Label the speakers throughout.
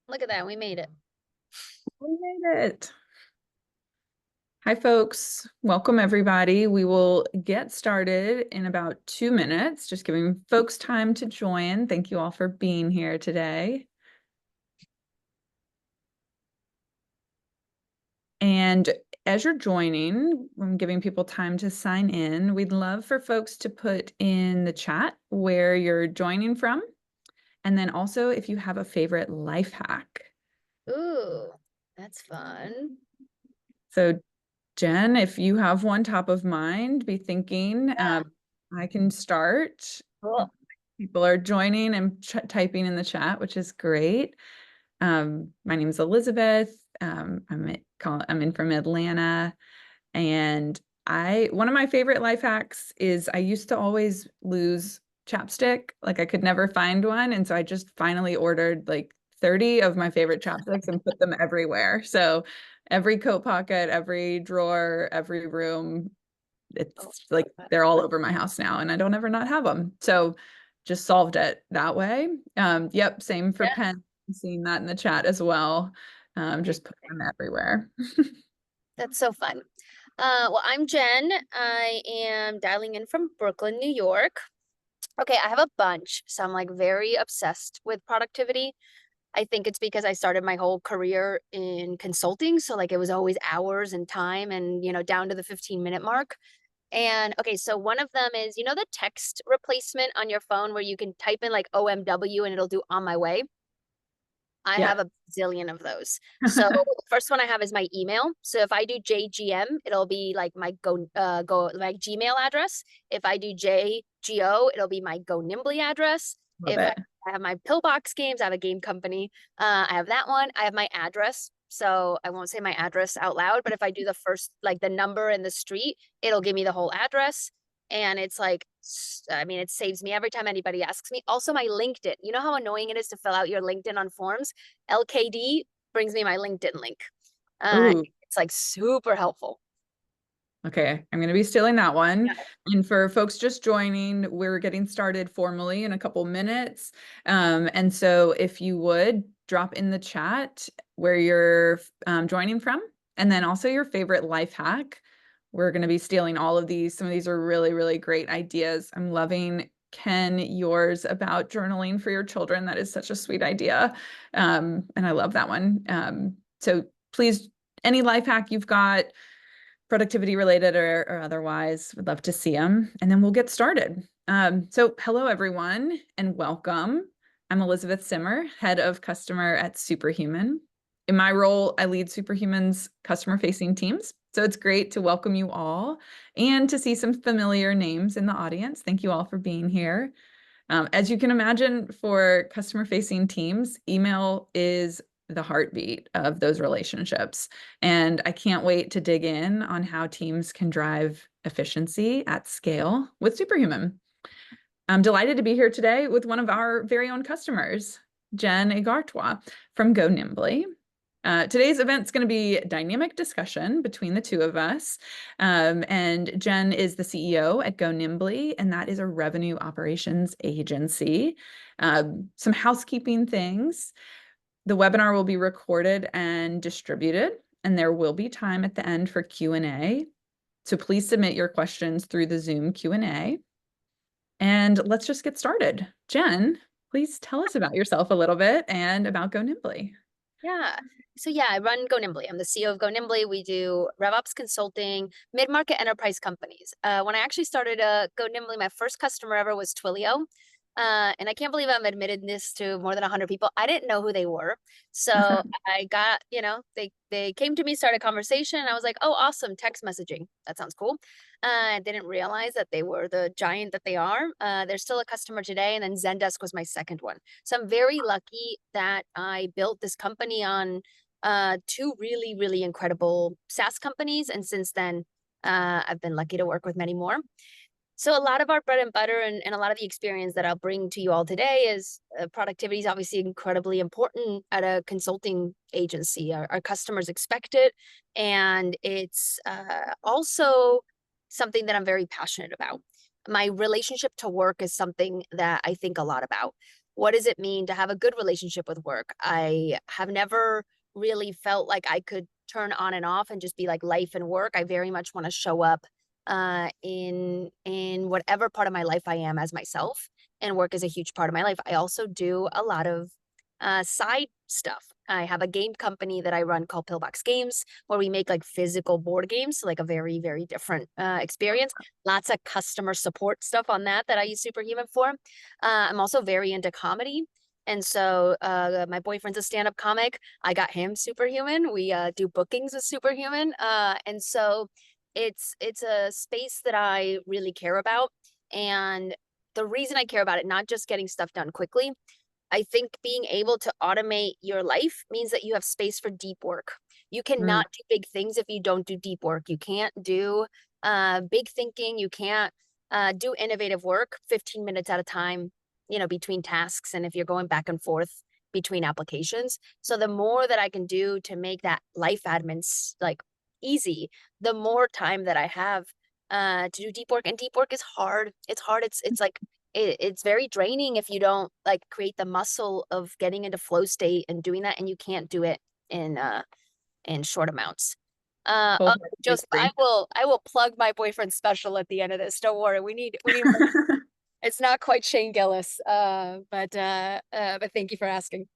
Speaker 1: Look at that. We made it.
Speaker 2: We made it. Hi, folks. Welcome, everybody. We will get started in about 2 minutes, just giving folks time to join. Thank you all for being here today. And as you're joining, I'm giving people time to sign in. We'd love for folks to put in the chat where you're joining from. And then also if you have a favorite life hack.
Speaker 1: Ooh, that's fun.
Speaker 2: So Jen, if you have one top of mind, be thinking.
Speaker 1: Yeah.
Speaker 2: I can start.
Speaker 1: Cool.
Speaker 2: People are joining and typing in the chat, which is great. My name is Elizabeth. I'm in from Atlanta, and one of my favorite life hacks is I used to always lose chapstick. Like I could never find one, and so I just finally ordered like 30 of my favorite chapsticks and put them everywhere. So every coat pocket, every drawer, every room,
Speaker 1: Oh,
Speaker 2: it's like they're all over my house now, and I don't ever not have them. So just solved it that way. Yep, same for
Speaker 1: yeah.
Speaker 2: pen. Seeing that in the chat as well. Just put them everywhere.
Speaker 1: That's so fun. Well, I'm Jen. I am dialing in from Brooklyn, New York. Okay, I have a bunch, so I'm like very obsessed with productivity. I think it's because I started my whole career in consulting, so like it was always hours and time and down to the 15-minute mark. And okay, so one of them is, the text replacement on your phone where you can type in like OMW and it'll do on my way. I
Speaker 2: Yeah.
Speaker 1: have a zillion of those. So the first one I have is my email. So if I do JGM, it'll be like my go my Gmail address. If I do JGO, it'll be my Go Nimbly address.
Speaker 2: Love
Speaker 1: If I,
Speaker 2: it.
Speaker 1: I have my Pillbox games, I have a game company. I have that one. I have my address. So I won't say my address out loud, but if I do the first, like the number and the street, it'll give me the whole address. And it's like, I mean, it saves me every time anybody asks me. Also, my LinkedIn. You know how annoying it is to fill out your LinkedIn on forms? LKD brings me my LinkedIn link.
Speaker 2: Ooh,
Speaker 1: It's like super helpful.
Speaker 2: okay. I'm going to be stealing that one.
Speaker 1: Yeah.
Speaker 2: And for folks just joining, we're getting started formally in a couple minutes. And so if you would drop in the chat where you're joining from, and then also your favorite life hack. We're going to be stealing all of these. Some of these are really, really great ideas. I'm loving, Ken, yours about journaling for your children. That is such a sweet idea. And I love that one. So please, any life hack you've got, productivity related or otherwise, would love to see them. And then we'll get started. So hello, everyone, and welcome. I'm Elizabeth Simmer, head of customer at Superhuman. In my role, I lead Superhuman's customer-facing teams. So it's great to welcome you all and to see some familiar names in the audience. Thank you all for being here. As you can imagine, for customer-facing teams, email is the heartbeat of those relationships. And I can't wait to dig in on how teams can drive efficiency at scale with Superhuman. I'm delighted to be here today with one of our very own customers, Jen Igartua from Go Nimbly. Today's event is going to be dynamic discussion between the two of us. And Jen is the CEO at Go Nimbly, and that is a revenue operations agency. Some housekeeping things. The webinar will be recorded and distributed, and there will be time at the end for Q&A. So please submit your questions through the Zoom Q&A. And let's just get started. Jen, please tell us about yourself a little bit and about Go Nimbly.
Speaker 1: Yeah. So yeah, I run Go Nimbly. I'm the CEO of Go Nimbly. We do RevOps consulting, mid-market enterprise companies. When I actually started Go Nimbly, my first customer ever was Twilio. And I can't believe I'm admitted this to more than 100 people. I didn't know who they were. So I got, they came to me, started a conversation, and I was like, oh, awesome, text messaging. That sounds cool. I didn't realize that they were the giant that they are. They're still a customer today. And then Zendesk was my second one. So I'm very lucky that I built this company on two really, really incredible SaaS companies. And since then, I've been lucky to work with many more. So a lot of our bread and butter and a lot of the experience that I'll bring to you all today is productivity is obviously incredibly important at a consulting agency. Our customers expect it. And it's also something that I'm very passionate about. my relationship to work is something that I think a lot about. What does it mean to have a good relationship with work? I have never really felt like I could turn on and off and just be like life and work. I very much want to show up in whatever part of my life I am as myself, and work is a huge part of my life. I also do a lot of side stuff. I have a game company that I run called Pillbox Games, where we make like physical board games, so like a very, very different experience. Lots of customer support stuff on that I use Superhuman for. I'm also very into comedy. And so my boyfriend's a stand-up comic. I got him Superhuman. We do bookings with Superhuman. And so it's a space that I really care about. And the reason I care about it, not just getting stuff done quickly, I think being able to automate your life means that you have space for deep work. You
Speaker 2: Mm,
Speaker 1: cannot do big things if you don't do deep work. You can't do big thinking. You can't do innovative work 15 minutes at a time, between tasks. And if you're going back and forth between applications. So the more that I can do to make that life admin like easy, the more time that I have to do deep work. And deep work is hard. It's hard. It's like it's very draining if you don't like create the muscle of getting into flow state and doing that, and you can't do it in short amounts. Oh,
Speaker 2: wholeheartedly
Speaker 1: Joseph, I
Speaker 2: agree.
Speaker 1: will I will plug my boyfriend special at the end of this. Don't worry. We need more. It's not quite Shane Gillis. But thank you for asking.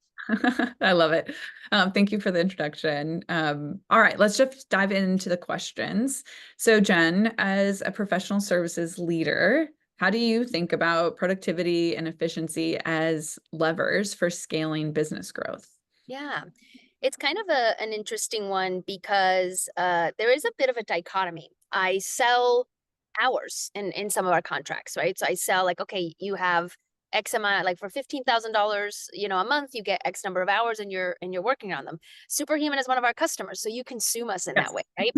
Speaker 2: I love it. Thank you for the introduction. All right, let's just dive into the questions. So, Jen, as a professional services leader, how do you think about productivity and efficiency as levers for scaling business growth?
Speaker 1: Yeah. It's kind of an interesting one because there is a bit of a dichotomy. I sell hours in some of our contracts, right? So I sell like, okay, you have X amount, like for $15,000, a month, you get X number of hours and you're working on them. Superhuman is one of our customers, so you consume us in that
Speaker 2: Yes.
Speaker 1: way, right?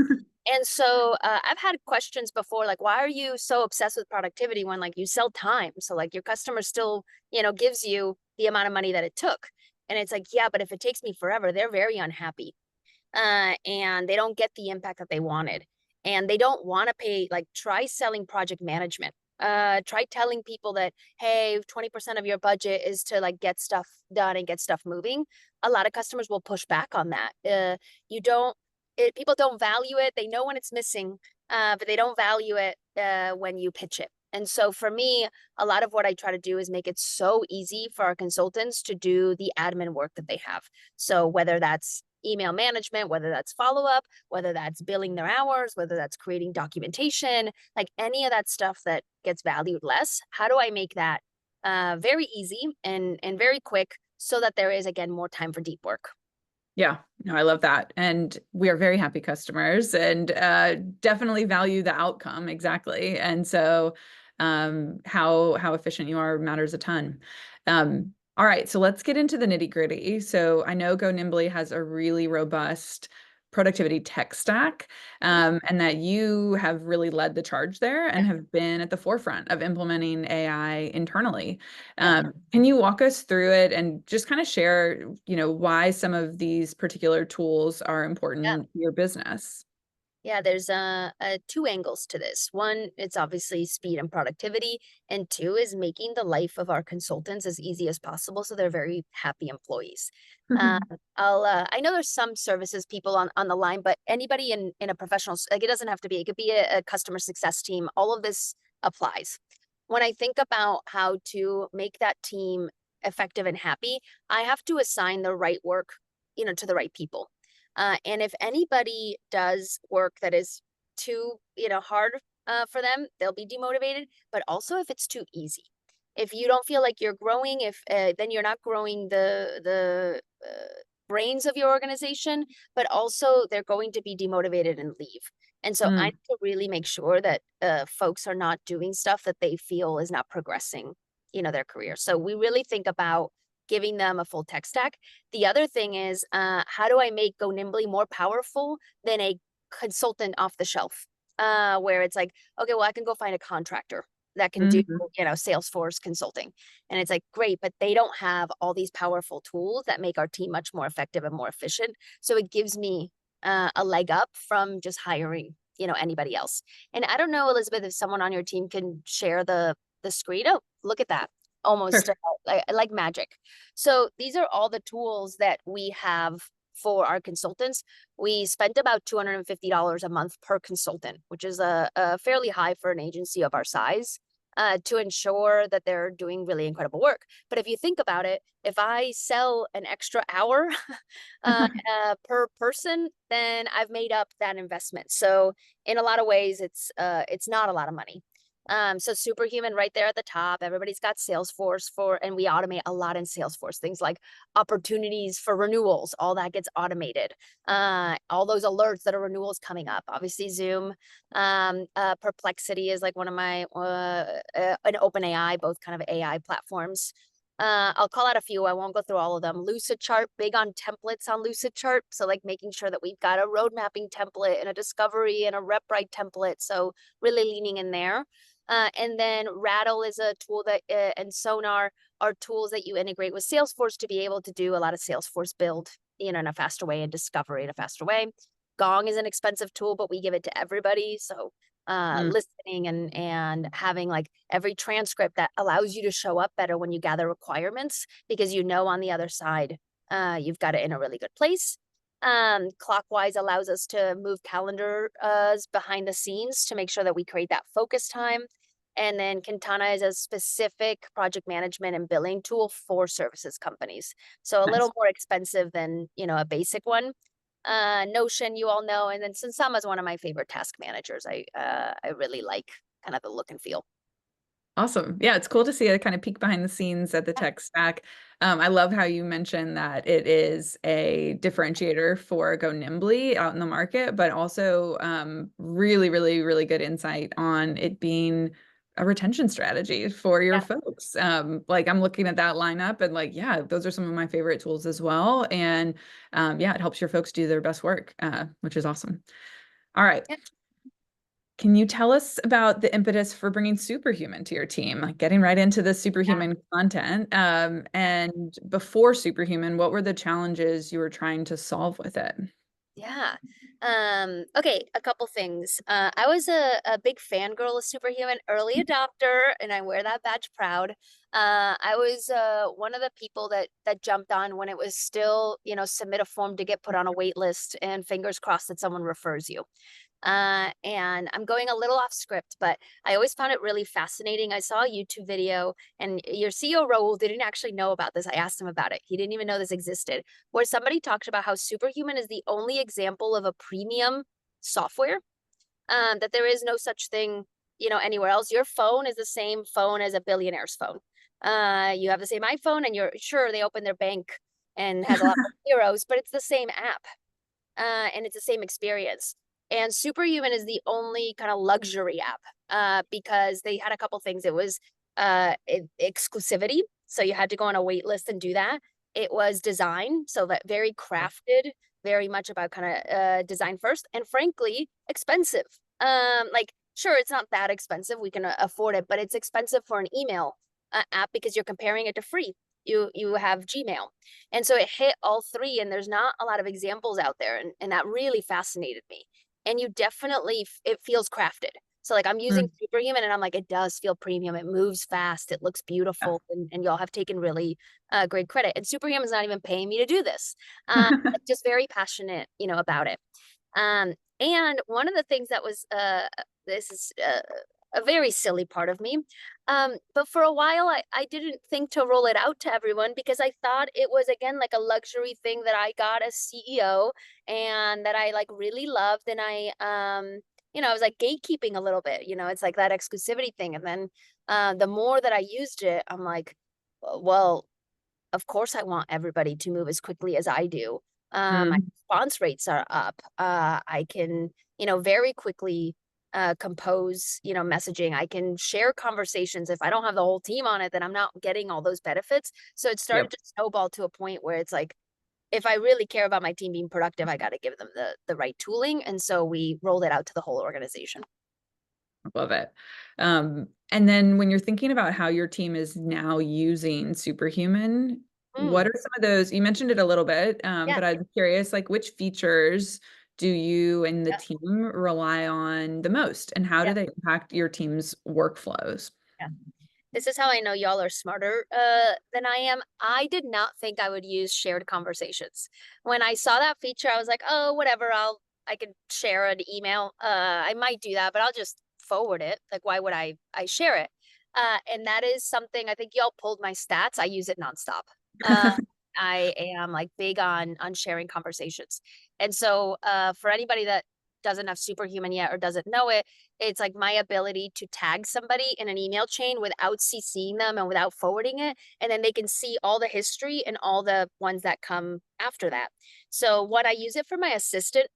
Speaker 1: And so I've had questions before, like, why are you so obsessed with productivity when like you sell time? So like your customer still, gives you the amount of money that it took. And it's like, yeah, but if it takes me forever, they're very unhappy. And they don't get the impact that they wanted. And they don't want to pay, like, try selling project management. Try telling people that, hey, 20% of your budget is to like get stuff done and get stuff moving. A lot of customers will push back on that. You don't, people don't value it. They know when it's missing, but they don't value it when you pitch it. And so for me, a lot of what I try to do is make it so easy for our consultants to do the admin work that they have. So whether that's email management, whether that's follow up, whether that's billing their hours, whether that's creating documentation, like any of that stuff that gets valued less, how do I make that very easy and very quick so that there is, again, more time for deep work?
Speaker 2: Yeah, no, I love that. And we are very happy customers and definitely value the outcome exactly. And so how efficient you are matters a ton. All right, so let's get into the nitty-gritty. So I know Go Nimbly has a really robust productivity tech stack, and that you have really led the charge there
Speaker 1: Yeah,
Speaker 2: and have been at the forefront of implementing AI internally.
Speaker 1: yeah.
Speaker 2: Can you walk us through it and just kind of share, why some of these particular tools are
Speaker 1: Yeah.
Speaker 2: important to your business?
Speaker 1: Yeah, there's two angles to this. One, it's obviously speed and productivity, and two is making the life of our consultants as easy as possible so they're very happy employees. Uh, I know there's some services people on the line, but anybody in a professional, like, it doesn't have to be. It could be a customer success team. All of this applies. When I think about how to make that team effective and happy, I have to assign the right work, to the right people. And if anybody does work that is too, hard for them, they'll be demotivated. But also if it's too easy, if you don't feel like you're growing, if then you're not growing the brains of your organization, but also they're going to be demotivated and leave. And so I
Speaker 2: Mm,
Speaker 1: need to really make sure that folks are not doing stuff that they feel is not progressing, their career. So we really think about giving them a full tech stack. The other thing is, how do I make Go Nimbly more powerful than a consultant off the shelf? Where it's like, okay, well, I can go find a contractor that can do,
Speaker 2: mhm.
Speaker 1: Salesforce consulting. And it's like, great, but they don't have all these powerful tools that make our team much more effective and more efficient. So it gives me a leg up from just hiring anybody else. And I don't know, Elizabeth, if someone on your team can share the screen. Oh, look at that.
Speaker 2: Sure.
Speaker 1: Almost like magic. So these are all the tools that we have for our consultants. We spent about $250 a month per consultant, which is a fairly high for an agency of our size, to ensure that they're doing really incredible work. But if you think about it, if I sell an extra hour per person, then I've made up that investment. So in a lot of ways, it's not a lot of money. So Superhuman right there at the top, everybody's got Salesforce and we automate a lot in Salesforce, things like opportunities for renewals, all that gets automated. All those alerts that are renewals coming up, obviously Zoom, Perplexity is like one of my, an OpenAI, both kind of AI platforms. I'll call out a few. I won't go through all of them. Lucidchart, big on templates on Lucidchart. So like making sure that we've got a road mapping template and a discovery and a rep write template. So really leaning in there. And then Rattle is a tool that, and Sonar are tools that you integrate with Salesforce to be able to do a lot of Salesforce build, in a faster way and discovery in a faster way. Gong is an expensive tool, but we give it to everybody. So listening and having like every transcript that allows you to show up better when you gather requirements, because on the other side, you've got it in a really good place. Clockwise allows us to move calendars behind the scenes to make sure that we create that focus time. And then Quintana is a specific project management and billing tool for services companies. So a
Speaker 2: Nice.
Speaker 1: little more expensive than, a basic one. Notion, you all know, and then Sansama is one of my favorite task managers. I really like kind of the look and feel.
Speaker 2: Awesome. Yeah, it's cool to see a kind of peek behind the scenes at the tech stack. I love how you mentioned that it is a differentiator for Go Nimbly out in the market, but also really, really, really good insight on it being a retention strategy for your
Speaker 1: Yeah.
Speaker 2: folks. Like I'm looking at that lineup and like, yeah, those are some of my favorite tools as well. And yeah, it helps your folks do their best work, which is awesome. All right.
Speaker 1: Yeah.
Speaker 2: Can you tell us about the impetus for bringing Superhuman to your team, like getting right into the Superhuman content? And before Superhuman, what were the challenges you were trying to solve with it?
Speaker 1: Yeah. Okay, a couple things. I was a big fangirl of Superhuman, early adopter, and I wear that badge proud. I was one of the people that jumped on when it was still, submit a form to get put on a wait list and fingers crossed that someone refers you. And I'm going a little off script, but I always found it really fascinating. I saw a YouTube video, and your CEO Raul didn't actually know about this. I asked him about it. He didn't even know this existed, where somebody talked about how Superhuman is the only example of a premium software, that there is no such thing, anywhere else. Your phone is the same phone as a billionaire's phone. You have the same iPhone, and you're sure they open their bank and has a lot more zeros, but it's the same app, and it's the same experience. And Superhuman is the only kind of luxury app, because they had a couple things. It was exclusivity, so you had to go on a wait list and do that. It was design, so that very crafted, very much about kind of design first, and frankly, expensive. Like sure, it's not that expensive. We can afford it, but it's expensive for an email app because you're comparing it to free. You have Gmail. And so it hit all three, and there's not a lot of examples out there, and that really fascinated me. And you definitely, it feels crafted. So like I'm using
Speaker 2: Mm,
Speaker 1: Superhuman and I'm like, it does feel premium. It moves fast. It looks
Speaker 2: yeah.
Speaker 1: beautiful. And y'all have taken really great credit. And Superhuman's not even paying me to do this. Just very passionate, about it. And one of the things that was, this is a very silly part of me. But for a while, I didn't think to roll it out to everyone because I thought it was, again, like a luxury thing that I got as CEO and that I like really loved. And I was like gatekeeping a little bit, it's like that exclusivity thing. And then the more that I used it, I'm like, well, of course I want everybody to move as quickly as I do. My
Speaker 2: Mm,
Speaker 1: response rates are up. I can, very quickly compose, messaging. I can share conversations. If I don't have the whole team on it, then I'm not getting all those benefits. So it started
Speaker 2: yep.
Speaker 1: to snowball to a point where it's like, if I really care about my team being productive, I got to give them the right tooling. And so we rolled it out to the whole organization.
Speaker 2: Love it. And then when you're thinking about how your team is now using Superhuman,
Speaker 1: Mm,
Speaker 2: what are some of those? You mentioned it a little bit,
Speaker 1: yeah.
Speaker 2: but I'm curious, like which features do you and the
Speaker 1: Yeah.
Speaker 2: team rely on the most, and how do
Speaker 1: Yeah.
Speaker 2: they impact your team's workflows?
Speaker 1: Yeah. This is how I know y'all are smarter than I am. I did not think I would use shared conversations. When I saw that feature, I was like, oh, whatever, I can share an email. I might do that, but I'll just forward it. Like, why would I share it? And that is something I think y'all pulled my stats. I use it nonstop. Uh, I am like big on sharing conversations. And so for anybody that doesn't have Superhuman yet or doesn't know it, it's like my ability to tag somebody in an email chain without CCing them and without forwarding it. And then they can see all the history and all the ones that come after that. So what I use it for my assistant,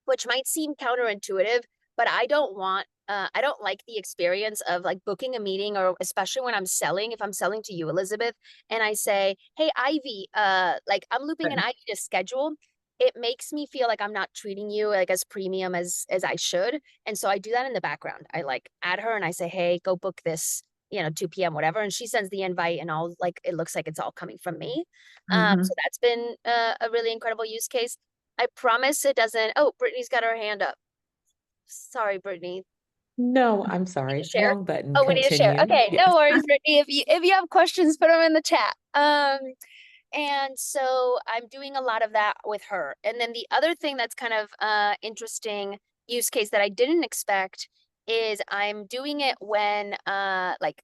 Speaker 1: which might seem counterintuitive, but I don't like the experience of like booking a meeting, or especially when I'm selling, if I'm selling to you, Elizabeth, and I say, hey, Ivy, like I'm looping an
Speaker 2: Right.
Speaker 1: Ivy to schedule. It makes me feel like I'm not treating you like as premium as I should. And so I do that in the background. I like add her and I say, hey, go book this, 2 p.m., whatever. And she sends the invite and all, like, it looks like it's all coming from me. So
Speaker 2: Mhm.
Speaker 1: that's been a really incredible use case. I promise it doesn't. Oh, Brittany's got her hand up. Sorry, Brittany.
Speaker 3: No, I'm
Speaker 1: Need to
Speaker 3: sorry.
Speaker 1: share?
Speaker 3: Wrong button.
Speaker 1: Oh, we need to share.
Speaker 3: Continue.
Speaker 1: Okay, no
Speaker 3: Yes.
Speaker 1: worries, Brittany. If you have questions, put them in the chat. And so I'm doing a lot of that with her. And then the other thing that's kind of interesting use case that I didn't expect is I'm doing it when like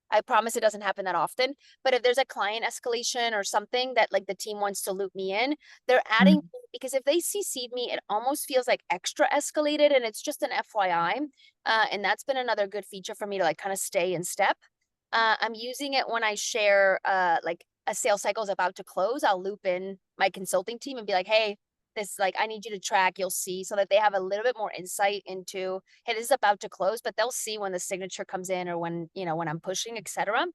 Speaker 1: I promise it doesn't happen that often, but if there's a client escalation or something that like the team wants to loop me in, they're adding
Speaker 2: Mhm.
Speaker 1: me because if they CC'd me, it almost feels like extra escalated and it's just an FYI. And that's been another good feature for me to like kind of stay in step. I'm using it when I share like a sales cycle is about to close. I'll loop in my consulting team and be like, hey, this like I need you to track, you'll see, so that they have a little bit more insight into, hey, this is about to close, but they'll see when the signature comes in or when, when I'm pushing, etc.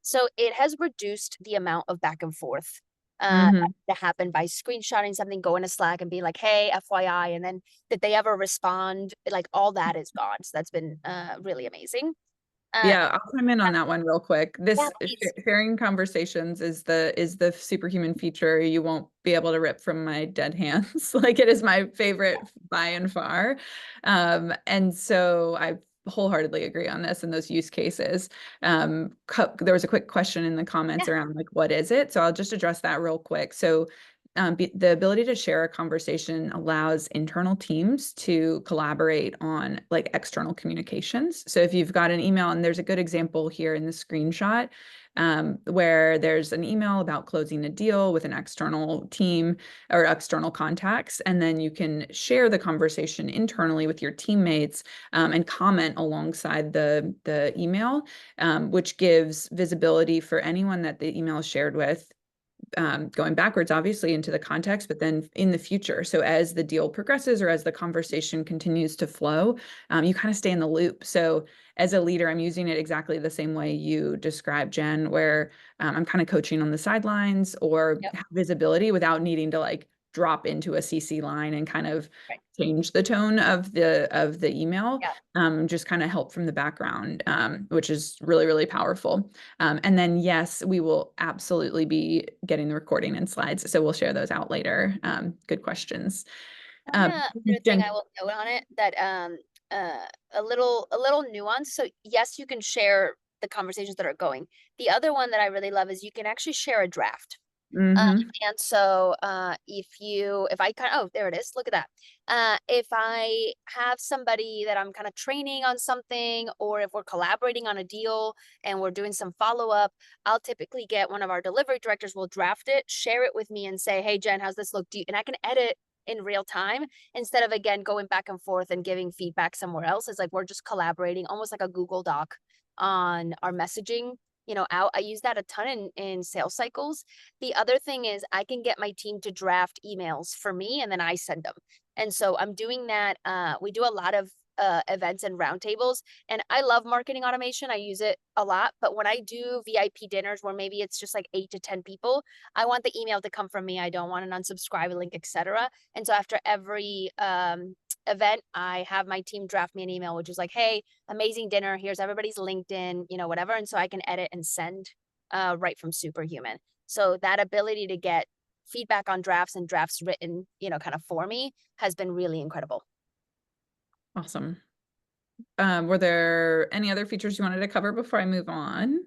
Speaker 1: So it has reduced the amount of back and forth
Speaker 2: Mhm.
Speaker 1: that happen by screenshotting something, going to Slack and being like, hey, FYI, and then did they ever respond? Like all that is gone. So that's been really amazing. Uh,
Speaker 2: Yeah, I'll chime in on that one real quick.
Speaker 1: yeah,
Speaker 2: This
Speaker 1: please.
Speaker 2: sharing conversations is the superhuman feature you won't be able to rip from my dead hands. Like, it is my favorite by and far. And so I wholeheartily agree on this and those use cases. There was a quick question in the
Speaker 1: Yeah,
Speaker 2: comments around like, what is it? So I'll just address that real quick. So the ability to share a conversation allows internal teams to collaborate on like external communications. So if you've got an email, and there's a good example here in the screenshot, where there's an email about closing a deal with an external team or external contacts, and then you can share the conversation internally with your teammates, and comment alongside the email, which gives visibility for anyone that the email is shared with, going backwards, obviously, into the context, but then in the future. So as the deal progresses or as the conversation continues to flow, you kind of stay in the loop. So as a leader, I'm using it exactly the same way you described, Jen, where I'm kind of coaching on the sidelines or
Speaker 1: yep,
Speaker 2: have visibility without needing to like drop into a CC line and kind of
Speaker 1: right.
Speaker 2: change the tone of the email.
Speaker 1: Yeah.
Speaker 2: Just kind of help from the background, which is really, really powerful. And then, yes, we will absolutely be getting the recording and slides. So we'll share those out later. Good questions.
Speaker 1: One other thing
Speaker 2: Jen.
Speaker 1: I will note on it that a little nuance. So yes, you can share the conversations that are going. The other one that I really love is you can actually share a draft. Uh,
Speaker 2: Mhm.
Speaker 1: and so if I kind of, oh, there it is, look at that. If I have somebody that I'm kind of training on something, or if we're collaborating on a deal and we're doing some follow-up, I'll typically get one of our delivery directors will draft it, share it with me and say, hey, Jen, how's this look? And I can edit in real time instead of, again, going back and forth and giving feedback somewhere else. It's like we're just collaborating almost like a Google Doc on our messaging, out. I use that a ton in sales cycles. The other thing is I can get my team to draft emails for me and then I send them. And so I'm doing that. We do a lot of events and roundtables, and I love marketing automation. I use it a lot. But when I do VIP dinners where maybe it's just like 8 to 10 people, I want the email to come from me. I don't want an unsubscribe link, etc. And so after every event, I have my team draft me an email, which is like, hey, amazing dinner. Here's everybody's LinkedIn, whatever. And so I can edit and send right from Superhuman. So that ability to get feedback on drafts and drafts written, kind of for me has been really incredible.
Speaker 2: Awesome. Were there any other features you wanted to cover before I move on?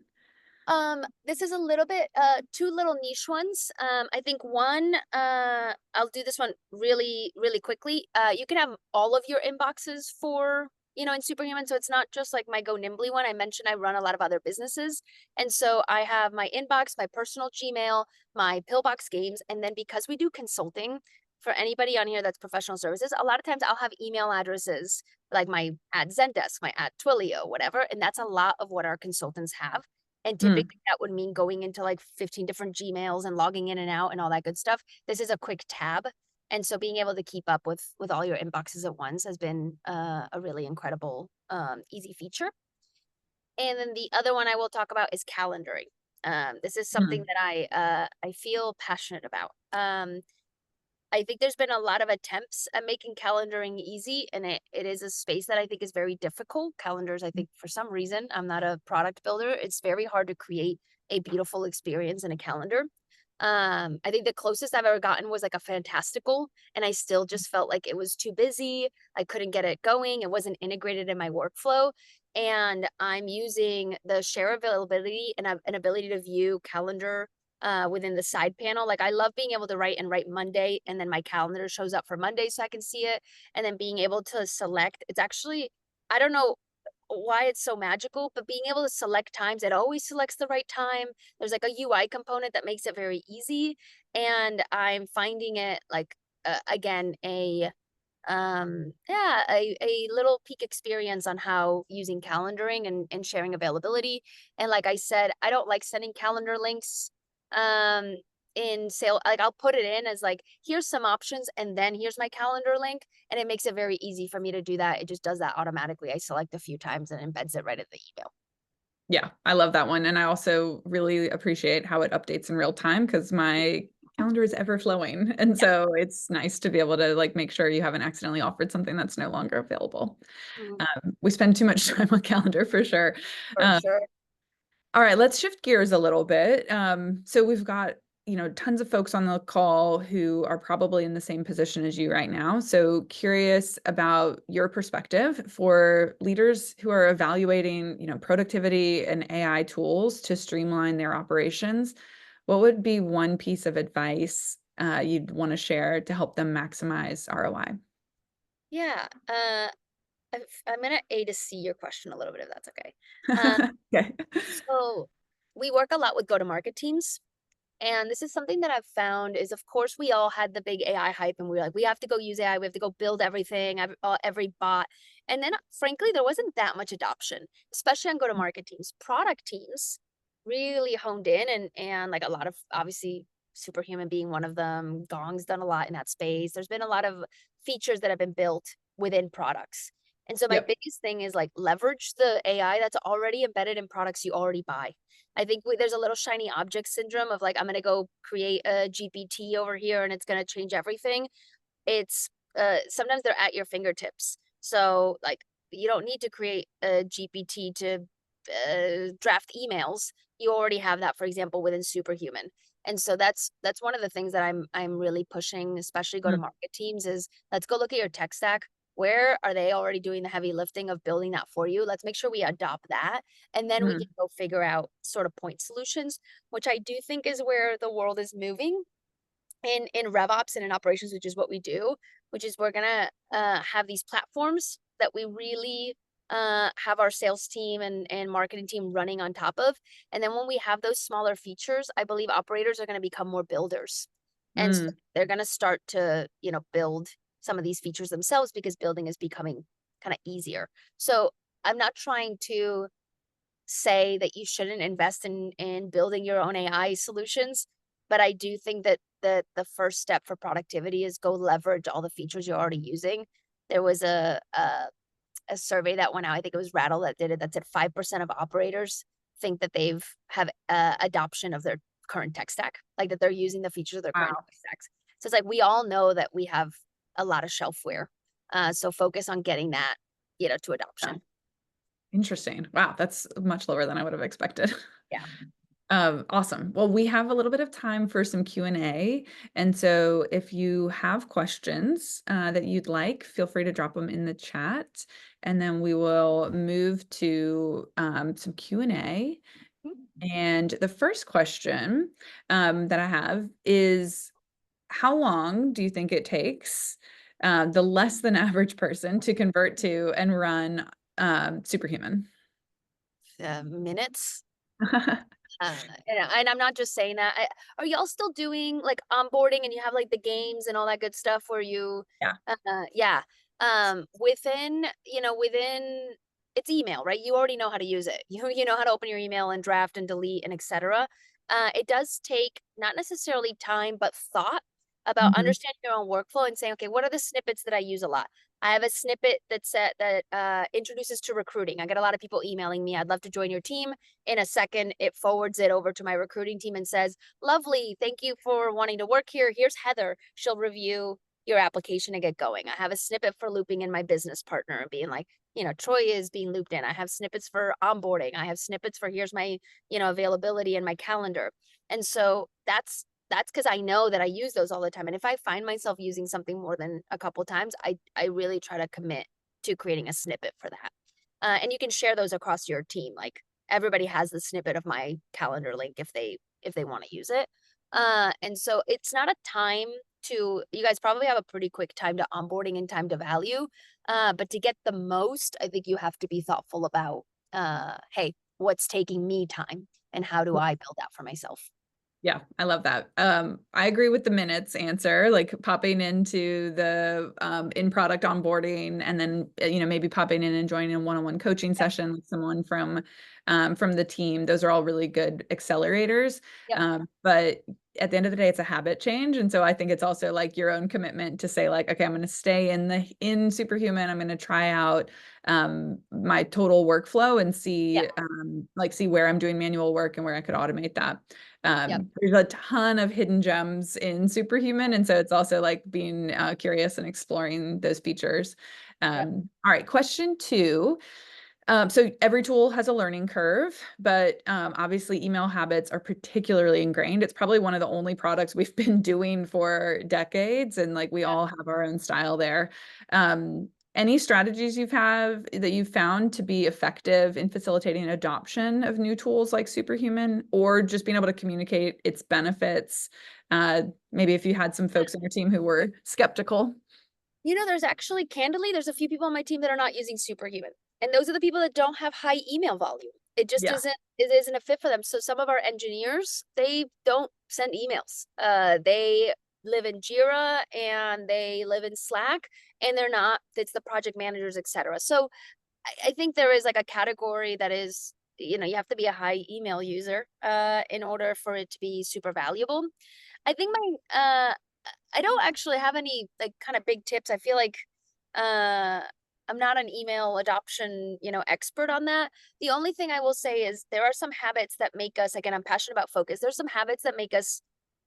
Speaker 1: This is a little bit, two little niche ones. I think one, I'll do this one really, really quickly. You can have all of your inboxes for, in Superhuman. So it's not just like my Go Nimbly one. I mentioned I run a lot of other businesses. And so I have my inbox, my personal Gmail, my Pillbox games. And then because we do consulting for anybody on here that's professional services, a lot of times I'll have email addresses like my at Zendesk, my at Twilio, whatever. And that's a lot of what our consultants have. And
Speaker 2: Mm,
Speaker 1: typically that would mean going into like 15 different Gmails and logging in and out and all that good stuff. This is a quick tab. And so being able to keep up with all your inboxes at once has been a really incredible, easy feature. And then the other one I will talk about is calendaring. This is something
Speaker 2: mm,
Speaker 1: that I feel passionate about. I think there's been a lot of attempts at making calendaring easy, and it is a space that I think is very difficult. Calendars, I think, for some reason, I'm not a product builder. It's very hard to create a beautiful experience in a calendar. I think the closest I've ever gotten was like a fantastical, and I still just felt like it was too busy. I couldn't get it going. It wasn't integrated in my workflow. And I'm using the share availability and an ability to view calendar within the side panel. Like I love being able to write Monday and then my calendar shows up for Monday so I can see it. And then being able to select, it's actually, I don't know why it's so magical, but being able to select times, it always selects the right time. There's like a UI component that makes it very easy. And I'm finding it like, again, a little peek experience on how using calendaring and sharing availability. And like I said, I don't like sending calendar links um in sale. Like I'll put it in as like, here's some options and then here's my calendar link, and it makes it very easy for me to do that. It just does that automatically. I select a few times and embeds it right in the email.
Speaker 2: yeah, I love that one. And I also really appreciate how it updates in real time because my calendar is ever flowing. And
Speaker 1: Yeah.
Speaker 2: so it's nice to be able to like make sure you haven't accidentally offered something that's no longer available.
Speaker 1: Mhm.
Speaker 2: We spend too much time on calendar for sure.
Speaker 1: For
Speaker 2: Um,
Speaker 1: sure.
Speaker 2: All right, let's shift gears a little bit. So we've got, tons of folks on the call who are probably in the same position as you right now. So curious about your perspective for leaders who are evaluating, productivity and AI tools to streamline their operations. What would be one piece of advice you'd want to share to help them maximize ROI?
Speaker 1: Yeah. I'm gonna A to C your question a little bit if that's okay. Uh,
Speaker 2: Okay.
Speaker 1: so we work a lot with go-to-market teams. And this is something that I've found is, of course, we all had the big AI hype and we were like, we have to go use AI. We have to go build everything, every bot. And then, frankly, there wasn't that much adoption, especially on go-to-market teams. Product teams really honed in and like a lot of, obviously, Superhuman being one of them, Gong's done a lot in that space. There's been a lot of features that have been built within products. And so my
Speaker 2: Yep.
Speaker 1: biggest thing is like leverage the AI that's already embedded in products you already buy. I think there's a little shiny object syndrome of like, I'm going to go create a GPT over here and it's going to change everything. It's sometimes they're at your fingertips. So like, you don't need to create a GPT to draft emails. You already have that, for example, within Superhuman. And so that's one of the things that I'm really pushing, especially go to
Speaker 2: Mm,
Speaker 1: market teams, is let's go look at your tech stack. Where are they already doing the heavy lifting of building that for you? Let's make sure we adopt that. And then we can
Speaker 2: mm,
Speaker 1: go figure out sort of point solutions, which I do think is where the world is moving in RevOps and in operations, which is what we do, which is we're gonna have these platforms that we really have our sales team and marketing team running on top of. And then when we have those smaller features, I believe operators are gonna become more builders. And so
Speaker 2: mm,
Speaker 1: they're gonna start to, build some of these features themselves because building is becoming kind of easier. So I'm not trying to say that you shouldn't invest in building your own AI solutions, but I do think that the first step for productivity is go leverage all the features you're already using. There was a survey that went out, I think it was Rattle that did it, that said 5% of operators think that they've have adoption of their current tech stack, like that they're using the features of their current
Speaker 2: wow.
Speaker 1: tech stacks. So it's like we all know that we have a lot of shelfware. So focus on getting that, to
Speaker 2: Yeah.
Speaker 1: adoption.
Speaker 2: Interesting. Wow, that's much lower than I would have expected.
Speaker 1: Yeah.
Speaker 2: Awesome. Well, we have a little bit of time for some Q&A. And so if you have questions that you'd like, feel free to drop them in the chat. And then we will move to some Q&A. And the first question that I have is, how long do you think it takes the less than average person to convert to and run Superhuman?
Speaker 1: Minutes. And I'm not just saying that. Are y'all still doing like onboarding and you have like the games and all that good stuff where you,
Speaker 2: Yeah.
Speaker 1: yeah, within, within it's email, right? You already know how to use it. You know how to open your email and draft and delete and etc. It does take not necessarily time, but thought about
Speaker 2: Mhm.
Speaker 1: understanding your own workflow and saying, okay, what are the snippets that I use a lot? I have a snippet that introduces to recruiting. I get a lot of people emailing me. I'd love to join your team. In a second, it forwards it over to my recruiting team and says, lovely, thank you for wanting to work here. Here's Heather. She'll review your application and get going. I have a snippet for looping in my business partner and being like, Troy is being looped in. I have snippets for onboarding. I have snippets for here's my, availability and my calendar. And so that's because I know that I use those all the time. And if I find myself using something more than a couple times, I really try to commit to creating a snippet for that. And you can share those across your team. Like everybody has the snippet of my calendar link if they want to use it. And so it's not a time to, you guys probably have a pretty quick time to onboarding and time to value. But to get the most, I think you have to be thoughtful about, hey, what's taking me time and how do I build that for myself?
Speaker 2: Yeah, I love that. I agree with the minutes answer, like popping into the in-product onboarding and then maybe popping in and joining a one-on-one coaching session with someone from the team. Those are all really good accelerators.
Speaker 1: Yep.
Speaker 2: But at the end of the day, it's a habit change. And so I think it's also like your own commitment to say like, okay, I'm going to stay in Superhuman. I'm going to try out my total workflow and
Speaker 1: Yeah.
Speaker 2: see where I'm doing manual work and where I could automate that.
Speaker 1: Yep.
Speaker 2: There's a ton of hidden gems in Superhuman, and so it's also like being curious and exploring those features.
Speaker 1: Yep.
Speaker 2: All right, question 2. So every tool has a learning curve, but obviously email habits are particularly ingrained. It's probably one of the only products we've been doing for decades, and like we
Speaker 1: Yep.
Speaker 2: all have our own style there. Any strategies that you've found to be effective in facilitating adoption of new tools like Superhuman, or just being able to communicate its benefits? Maybe if you had some folks on your team who were skeptical.
Speaker 1: There's actually, candidly, there's a few people on my team that are not using Superhuman. And those are the people that don't have high email volume. It just
Speaker 2: Yeah.
Speaker 1: isn't a fit for them. So some of our engineers, they don't send emails. They live in Jira and they live in Slack and it's the project managers, etc. So I think there is like a category that is, you have to be a high email user in order for it to be super valuable. I think I don't actually have any like kind of big tips. I feel like uh I'm not an email adoption, expert on that. The only thing I will say is there are some habits that make us, again, I'm passionate about focus. There's some habits that make us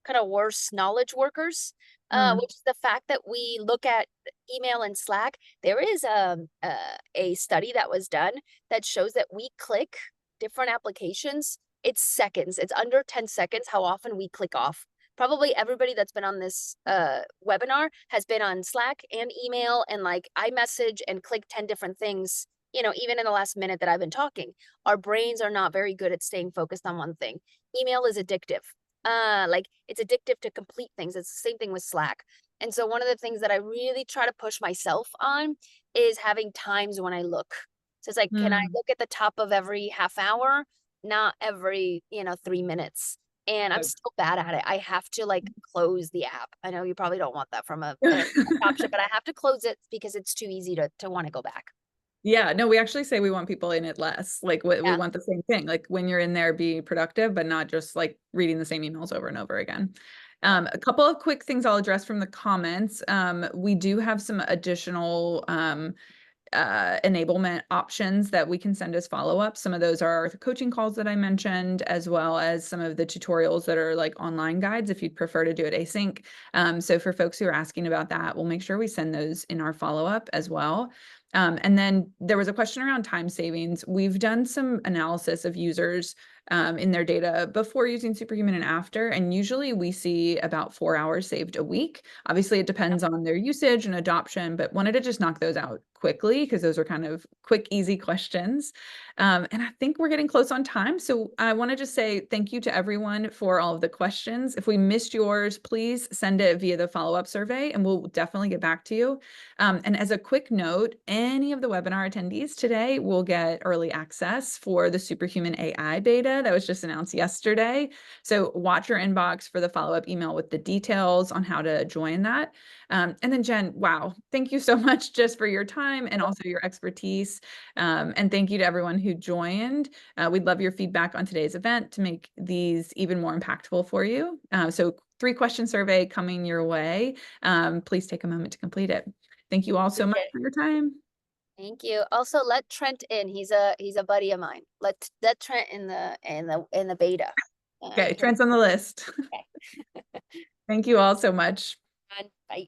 Speaker 1: kind of worse knowledge workers,
Speaker 2: Mm.
Speaker 1: which is the fact that we look at email and Slack. There is a study that was done that shows that we click different applications. It's seconds. It's under 10 seconds how often we click off. Probably everybody that's been on this webinar has been on Slack and email and like iMessage and click 10 different things, even in the last minute that I've been talking. Our brains are not very good at staying focused on one thing. Email is addictive. Like it's addictive to complete things. It's the same thing with Slack. And so one of the things that I really try to push myself on is having times when I look. So it's like, can I
Speaker 2: Mm.
Speaker 1: look at the top of every half hour? Not every, 3 minutes. And I'm still bad at it. I have to like close the app. I know you probably don't want that from an option, but I have to close it because it's too easy to want to go back.
Speaker 2: Yeah, no, we actually say we want people in it less. Like we
Speaker 1: Yeah.
Speaker 2: want the same thing. Like when you're in there, be productive, but not just like reading the same emails over and over again.
Speaker 1: Yeah.
Speaker 2: A couple of quick things I'll address from the comments. We do have some additional enablement options that we can send as follow-up. Some of those are the coaching calls that I mentioned, as well as some of the tutorials that are like online guides if you'd prefer to do it async. So for folks who are asking about that, we'll make sure we send those in our follow-up as well. And then there was a question around time savings. We've done some analysis of users in their data before using Superhuman and after. And usually we see about 4 hours saved a week. Obviously, it depends on their usage and adoption, but wanted to just knock those out quickly because those are kind of quick, easy questions. And I think we're getting close on time. So I want to just say thank you to everyone for all of the questions. If we missed yours, please send it via the follow-up survey and we'll definitely get back to you. And as a quick note, any of the webinar attendees today will get early access for the Superhuman AI beta that was just announced yesterday. So watch your inbox for the follow-up email with the details on how to join that. And then Jen, wow, thank you so much just for your time and also your expertise. And thank you to everyone who joined. We'd love your feedback on today's event to make these even more impactful for you. So 3-question survey coming your way. Please take a moment to complete it. Thank you all so much for your time.
Speaker 1: Thank you. Also, let Trent in. He's a buddy of mine. Let Trent in the beta.
Speaker 2: Okay, Trent's on the list.
Speaker 1: Okay.
Speaker 2: Thank you all so much.
Speaker 1: Bye.